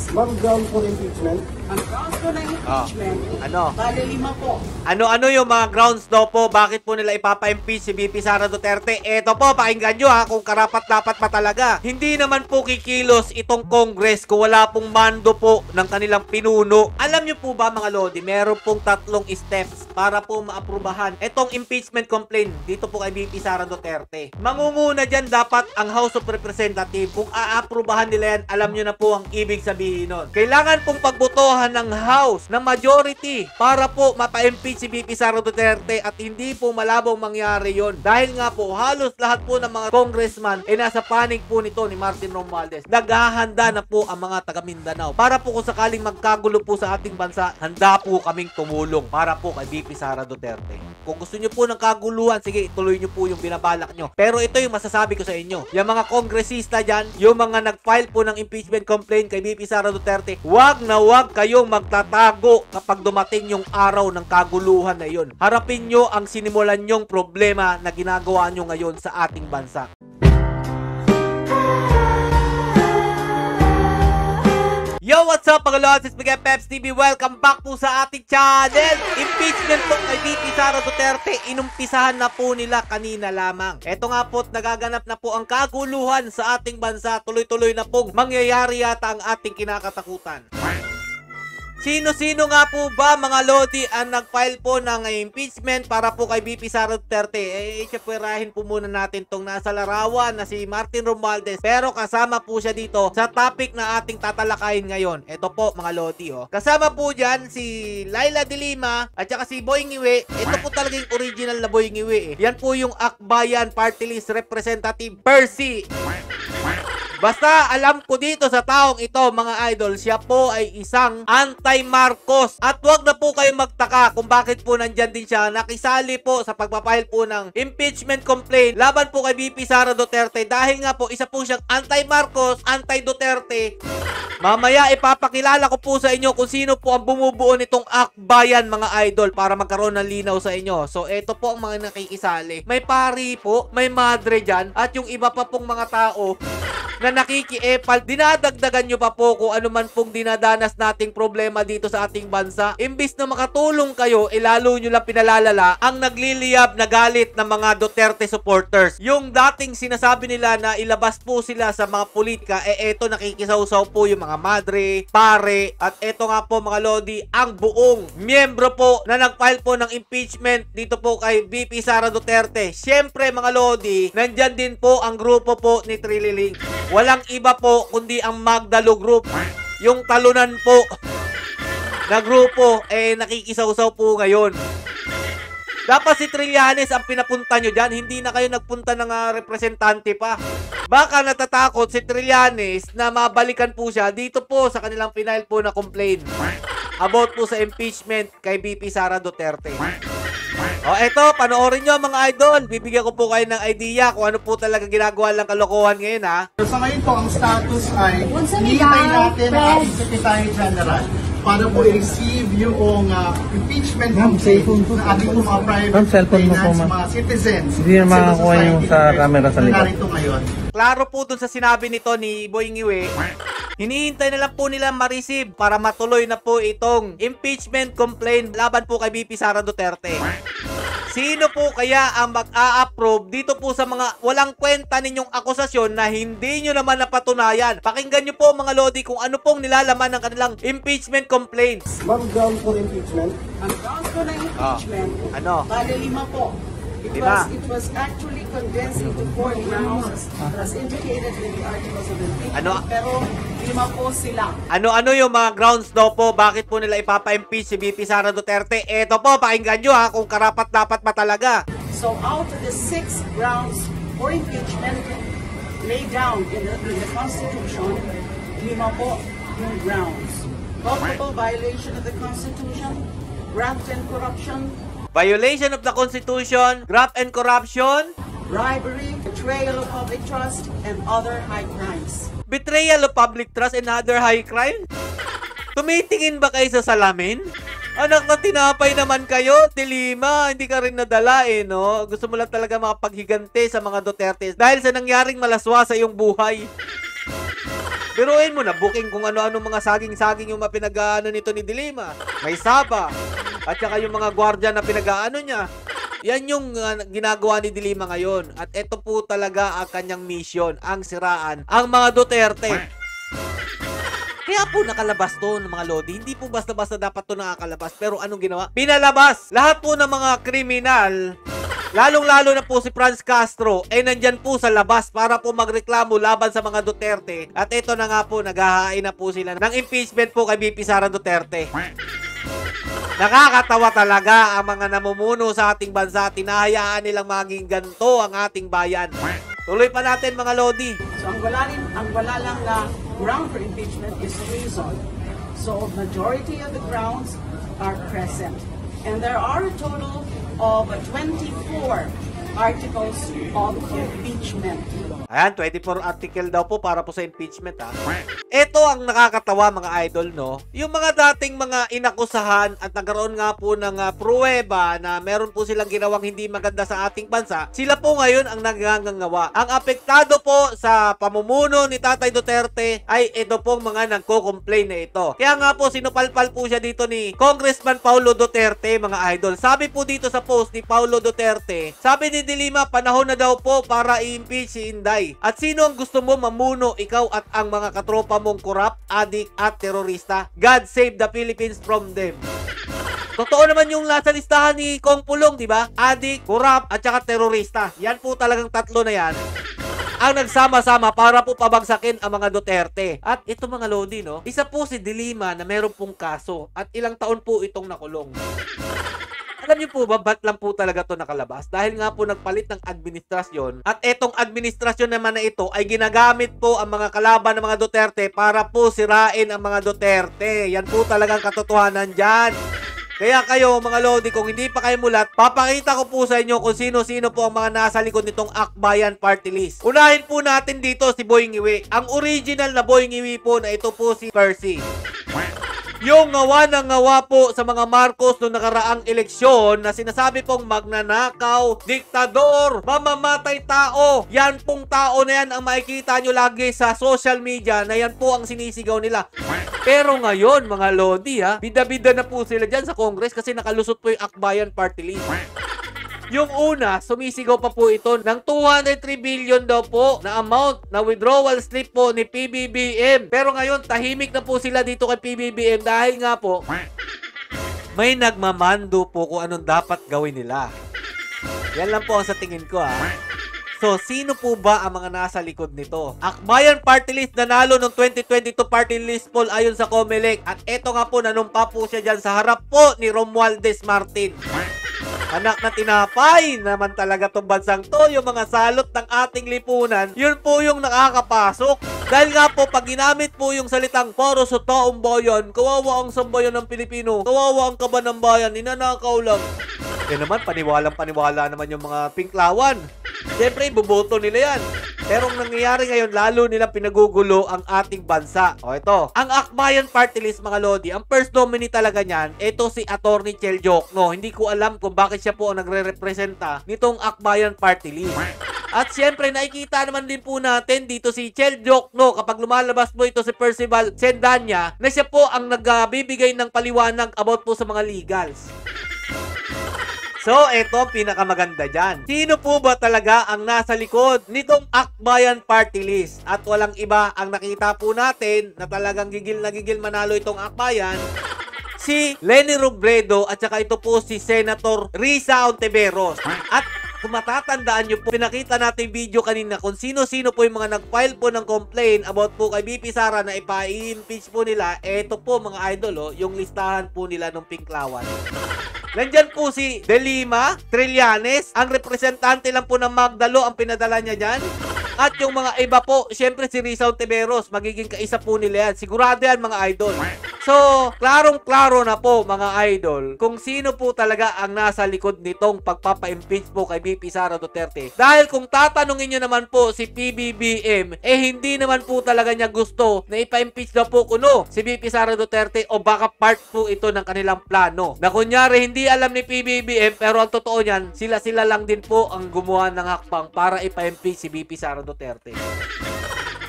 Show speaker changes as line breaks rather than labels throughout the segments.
Ma'am, ground for impeachment.
Ang grounds po ng impeachment,
Ano?
bali 5 po.
Ano yung mga grounds daw po? Bakit po nila ipapa-impeach si VP Sara Duterte? Eto po, pakinggan nyo ha, kung karapat-dapat pa talaga. Hindi naman po kikilos itong Congress kung wala pong mando po ng kanilang pinuno. Alam nyo po ba mga Lodi, meron pong 3 steps para po maaprubahan itong impeachment complaint dito po kay VP Sara Duterte. Mangunguna dyan dapat ang House of Representatives. Kung aaprubahan nila yan, alam nyo na po ang ibig sabihin nun. Kailangan pong pagbotohan ng House ng majority para po mapa-impeach si VP Sara Duterte at hindi po malabong mangyari yon. Dahil nga po halos lahat po ng mga congressman ay nasa panig po nito ni Martin Romualdez. Naghahanda na po ang mga taga Mindanao para po kung sakaling magkagulo po sa ating bansa, handa po kaming tumulong para po kay VP Sara Duterte. Kung gusto nyo po ng kaguluhan, sige, ituloy nyo po yung binabalak nyo. Pero ito yung masasabi ko sa inyo. Yung mga kongresista dyan, yung mga nag-file po ng impeachment complaint kay VP Sara Duterte, wag na wag kayong magtatago kapag dumating yung araw ng kaguluhan na yun. Harapin nyo ang sinimulan nyong problema na ginagawa nyo ngayon sa ating bansa. Yo, what's up mga lods? It's Miguel Peps TV. Welcome back po sa ating channel. Impeachment po kay VP Sara Duterte. Inumpisahan na po nila kanina lamang. Eto nga po, nagaganap na po ang kaguluhan sa ating bansa. Tuloy-tuloy na pong mangyayari yata ang ating kinakatakutan. Sino-sino nga po ba mga Lodi ang nag-file po ng impeachment para po kay VP Sara Duterte? Siyapwerahin po muna natin tong nasa larawan na si Martin Romualdez. Pero kasama po siya dito sa topic na ating tatalakayin ngayon. Ito po mga Lodi. Kasama po dyan si Laila de Lima at saka si Boy Ngiwe. Ito po talagang original na Boy Ngiwe. Yan po yung Akbayan Party List Representative Percy. Basta alam ko dito sa taong ito mga idol, siya po ay isang anti-Marcos. At wag na po kayong magtaka kung bakit po nandyan din siya. Nakisali po sa pagpapile po ng impeachment complaint laban po kay VP Sara Duterte. Dahil nga po isa po siyang anti-Marcos, anti-Duterte. Mamaya ipapakilala ko po sa inyo kung sino po ang bumubuo nitong Akbayan mga idol para magkaroon ng linaw sa inyo. So eto po ang mga nakikisali. May pari po, may madre dyan at yung iba pa pong mga tao na nakikiepal, dinadagdagan nyo pa po kung ano man pong dinadanas nating problema dito sa ating bansa. Imbis na makatulong kayo, lalo nyo lang pinalalala ang nagliliyab na galit ng mga Duterte supporters. Yung dating sinasabi nila na ilabas po sila sa mga politika, eto nakikisaw-saw po yung mga madre, pare, at eto nga po mga Lodi, ang buong miyembro po na nag-file po ng impeachment dito po kay VP Sara Duterte. Siyempre mga Lodi, nandyan din po ang grupo po ni Trililing. Walang iba po kundi ang Magdalo Group. Yung talunan po na grupo nakikisaw-saw po ngayon. Dapat si Trillanes ang pinapunta nyo dyan. Hindi na kayo nagpunta ng representante pa. Baka natatakot si Trillanes na mabalikan po siya dito po sa kanilang final po na complaint about po sa impeachment kay VP Sara Duterte. O eto, panoorin nyo mga idol. Bibigyan ko po kayo ng idea kung ano po talaga ginagawa lang kalokohan ngayon ha.
Sa ngayon po, ang status ay hinihintay natin ang ating Secretary General para po i-receive yung impeachment complaint ng ating mga private finance, mga citizens.
Hindi na makakuha yung sa camera sa likod.
Klaro po dun sa sinabi nito ni Boy Ngiwe. Hinihintay na lang po nila ma-receive para matuloy na po itong impeachment complaint laban po kay VP Sara Duterte. Sino po kaya ang mag-a-approve dito po sa mga walang kwenta ninyong akusasyon na hindi nyo naman napatunayan? Pakinggan nyo po mga Lodi kung ano pong nilalaman ng kanilang impeachment complaints.
Ma'am, ground for impeachment.
Ang grounds po ng impeachment,
Ano?
bali 5 po. It was actually condensed into 4 grounds as indicated in the articles of impeachment.
Ano?
Pero 5 po sila.
Ano yung mga grounds daw po bakit po nila ipapa-impeach si VP Sara Duterte? Eto po, pakinggan nyo ha kung karapat-dapat pa talaga.
So out of the 6 grounds for impeachment laid down in the Constitution, 5 po yung grounds. Multiple violation of the Constitution, graft and corruption,
Violation of the Constitution, graft and corruption,
bribery, betrayal of public trust, and other high crimes.
betrayal of public trust, and other high crime? Tumitingin ba kayo sa salamin? Anak na tinapay naman kayo, Dilima. Hindi ka rin nadala no? Gusto mo lang talaga makapaghigante sa mga Duterte dahil sa nangyaring malaswa sa iyong buhay. Biruin mo na, booking kung ano-ano mga saging-saging yung mapinag-ano nito ni Dilima. May Saba. At saka yung mga gwardiya na pinag-ano niya. Yan yung ginagawa ni Dilima ngayon. At ito po talaga ang kanyang mission, ang siraan ang mga Duterte. Kaya po nakalabas to ng mga Lodi. Hindi po basta-basta dapat to nakakalabas. Pero anong ginawa? Pinalabas. Lahat po ng mga kriminal, lalong-lalo na po si Franz Castro, nandyan po sa labas para po magreklamo laban sa mga Duterte. At ito na nga po, naghahain na po sila ng impeachment po kay VP Sara Duterte. Nakakatawa talaga ang mga namumuno sa ating bansa. Tinahayaan nilang maging ganito ang ating bayan. Tuloy pa natin mga Lodi.
So ang wala lang na ground for impeachment is treason. So majority of the grounds are present. And there are a total of 24 articles of impeachment.
Ayan, 24 article daw po para po sa impeachment ha. Ito ang nakakatawa mga idol, no? Yung mga dating mga inakusahan at nagkaroon nga po ng pruweba na meron po silang ginawang hindi maganda sa ating bansa, sila po ngayon ang nagangangawa. Ang apektado po sa pamumuno ni Tatay Duterte ay ito pong mga nagko-complain na ito. Kaya nga po sinupalpal po siya dito ni Congressman Paulo Duterte mga idol. Sabi po dito sa post ni Paulo Duterte, sabi ni Dilima, panahon na daw po para i-impeach si Inday. At sino ang gusto mo mamuno, ikaw at ang mga katropa mong korap, adik at terorista? God save the Philippines from them. Totoo naman yung nasa listahan ni Kong Pulong, di ba? Adik, korap at saka terorista. Yan po talagang tatlo na yan ang nagsama-sama para po pabagsakin ang mga Duterte. At ito mga Lodi, no? Isa po si Dilima na meron pong kaso at ilang taon po itong nakulong. Alam niyo po ba, ba't lang po talaga to nakalabas? Dahil nga po nagpalit ng administrasyon at etong administrasyon naman na ito ay ginagamit po ang mga kalaban ng mga Duterte para po sirain ang mga Duterte. Yan po talagang katotohanan dyan. Kaya kayo mga Lodi, kung hindi pa kayo mulat, papakita ko po sa inyo kung sino-sino po ang mga nasa likod nitong Akbayan Party List. Unahin po natin dito si Boying Iwi. Ang original na Boying Iwi po na ito po si Percy. Yung ngawa na ngawa po sa mga Marcos noong nakaraang eleksyon na sinasabi pong magnanakaw, diktador, mamamatay tao. Yan pong tao na yan ang makikita nyo lagi sa social media na yan po ang sinisigaw nila. Pero ngayon mga Lodi ha, bida-bida na po sila dyan sa Congress kasi nakalusot po yung Akbayan Party List. Yung una, sumisigaw pa po ito ng 203 billion daw po na amount na withdrawal slip po ni PBBM. Pero ngayon, tahimik na po sila dito kay PBBM dahil nga po, may nagmamando po kung anong dapat gawin nila. Yan lang po ang sa tingin ko ha. So, sino po ba ang mga nasa likod nito? Akbayan Party List nanalo ng 2022 Party List poll ayon sa Comelec. At eto nga po, nanumpa po siya dyan sa harap po ni Romualdez Martin. Anak na tinapay naman talaga tong bansang to. Yung mga salot ng ating lipunan, yun po yung nakakapasok. Dahil nga po, pag ginamit po yung salitang para sa taong bayan, kawawa ang sambayan ng Pilipino, kawawa ang kaban ng bayan, ninanakaw lang. Yan naman, paniwalang-paniwala naman yung mga pinklawan. Siyempre, iboboto nila yan. Pero ang nangyayari ngayon, lalo nila pinagugulo ang ating bansa. O ito, ang Akbayan Party List mga Lodi, ang first nominee talaga niyan, ito si Atty. Chel Jokno. Hindi ko alam kung bakit siya po ang nagre-representa nitong Akbayan Party List. At siyempre, nakikita naman din po natin dito si Chel Jokno kapag lumalabas po ito si Percival Sendanya na siya po ang nagbibigay ng paliwanag about po sa mga legals. So, ito pinakamaganda dyan. Sino po ba talaga ang nasa likod nitong Akbayan Party List? At walang iba ang nakita po natin na talagang gigil na gigil manalo itong Akbayan, si Leni Robredo at saka ito po si Senator Risa Ontiveros. At kung matatandaan nyo po, pinakita natin video kanina kung sino-sino po yung mga nag-file po ng complaint about po kay VP Sara na ipa-impeach po nila. Eto po mga idol, yung listahan po nila ng pinklawan. Nandyan po si Dilima, Trillanes, ang representante lang po ng Magdalo ang pinadala niya dyan. At yung mga iba po, syempre si Risa Ontiveros, magiging kaisa po nila yan. Sigurado yan mga idol. So, klarong-klaro na po mga idol kung sino po talaga ang nasa likod nitong pagpapa-impeach po kay VP Sara Duterte. Dahil kung tatanungin nyo naman po si PBBM, hindi naman po talaga niya gusto na ipa-impeach daw po kuno si VP Sara Duterte o baka part po ito ng kanilang plano. Na kunyari, hindi alam ni PBBM pero ang totoo niyan, sila-sila lang din po ang gumawa ng hakbang para ipa-impeach si VP Sara Duterte.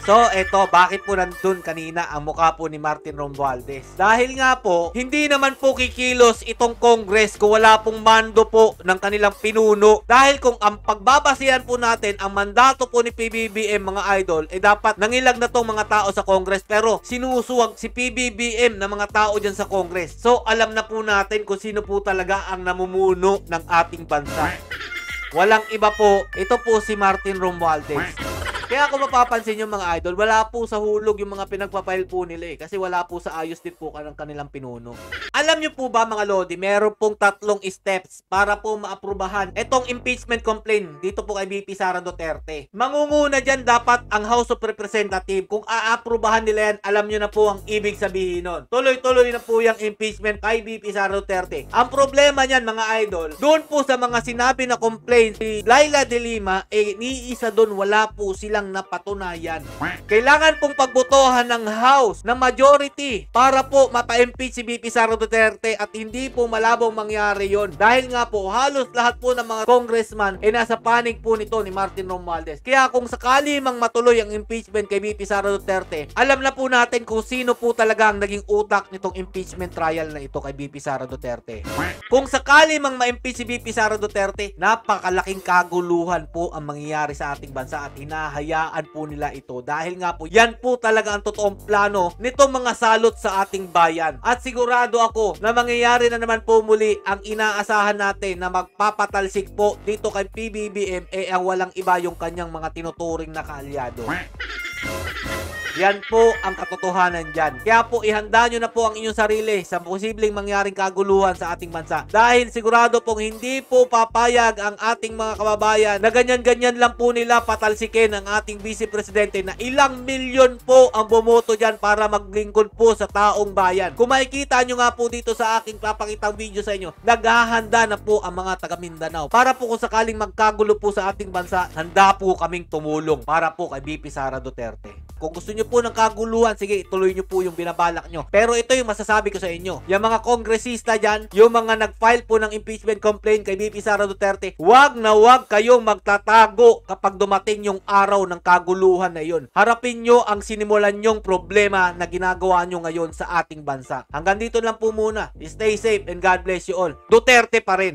So, eto, bakit po nandun kanina ang mukha po ni Martin Romualdez? Dahil nga po, hindi naman po kikilos itong Congress kung wala pong mando po ng kanilang pinuno. Dahil kung ang pagbabasihan po natin, ang mandato po ni PBBM, mga idol, dapat nangilag na tong mga tao sa Congress, pero sinusuwag si PBBM na mga tao dyan sa Congress. So, alam na po natin kung sino po talaga ang namumuno ng ating bansa. Walang iba po, ito po si Martin Romualdez. Kaya kung mapapansin nyo mga idol, wala po sa hulog yung mga pinagpapail po nila kasi wala po sa ayos din po ng kanilang pinuno. Alam nyo po ba mga lodi, meron pong 3 steps para po maaprubahan itong impeachment complaint dito po kay VP Sara Duterte. Mangunguna dyan dapat ang House of Representatives. Kung aaprubahan nila yan, alam nyo na po ang ibig sabihin nun. Tuloy-tuloy na po yung impeachment kay VP Sara Duterte. Ang problema niyan mga idol, doon po sa mga sinabi na complaint si Laila de Lima, ni isa doon wala po silang napatunayan. Kailangan pong pagbotohan ng House na majority para po mapa-impeach si VP Sara Duterte at hindi po malabong mangyari yon. Dahil nga po halos lahat po ng mga congressman nasa panig po nito ni Martin Romualdez. Kaya kung sakali mang matuloy ang impeachment kay VP Sara Duterte, alam na po natin kung sino po talaga ang naging utak nitong impeachment trial na ito kay VP Sara Duterte. Kung sakali mang ma-impeach si VP Sara Duterte, napakalaking kaguluhan po ang mangyayari sa ating bansa at hinahayaan po nila ito dahil nga po yan po talaga ang totoong plano nitong mga salot sa ating bayan. At sigurado ako na mangyayari na naman po muli ang inaasahan natin na magpapatalsik po dito kay PBBM ang walang iba yung kanyang mga tinuturing na kaalyado. Yan po ang katotohanan dyan. Kaya po ihanda nyo na po ang inyong sarili sa posibleng mangyaring kaguluhan sa ating bansa. Dahil sigurado pong hindi po papayag ang ating mga kababayan na ganyan-ganyan lang po nila patalsikin ang ating Vice Presidente na ilang milyon po ang bumoto dyan para maglingkod po sa taong bayan. Kung makikita nyo nga po dito sa aking papakitang video sa inyo, naghahanda na po ang mga taga Mindanao. Para po kung sakaling magkagulo po sa ating bansa, handa po kaming tumulong para po kay VP Sara Duterte. Kung gusto nyo po ng kaguluhan, sige, ituloy nyo po yung binabalak nyo. Pero ito yung masasabi ko sa inyo. Yung mga kongresista dyan, yung mga nag-file po ng impeachment complaint kay VP Sara Duterte, wag na wag kayong magtatago kapag dumating yung araw ng kaguluhan na yun. Harapin nyo ang sinimulan nyong problema na ginagawa nyo ngayon sa ating bansa. Hanggang dito lang po muna. Stay safe and God bless you all. Duterte pa rin.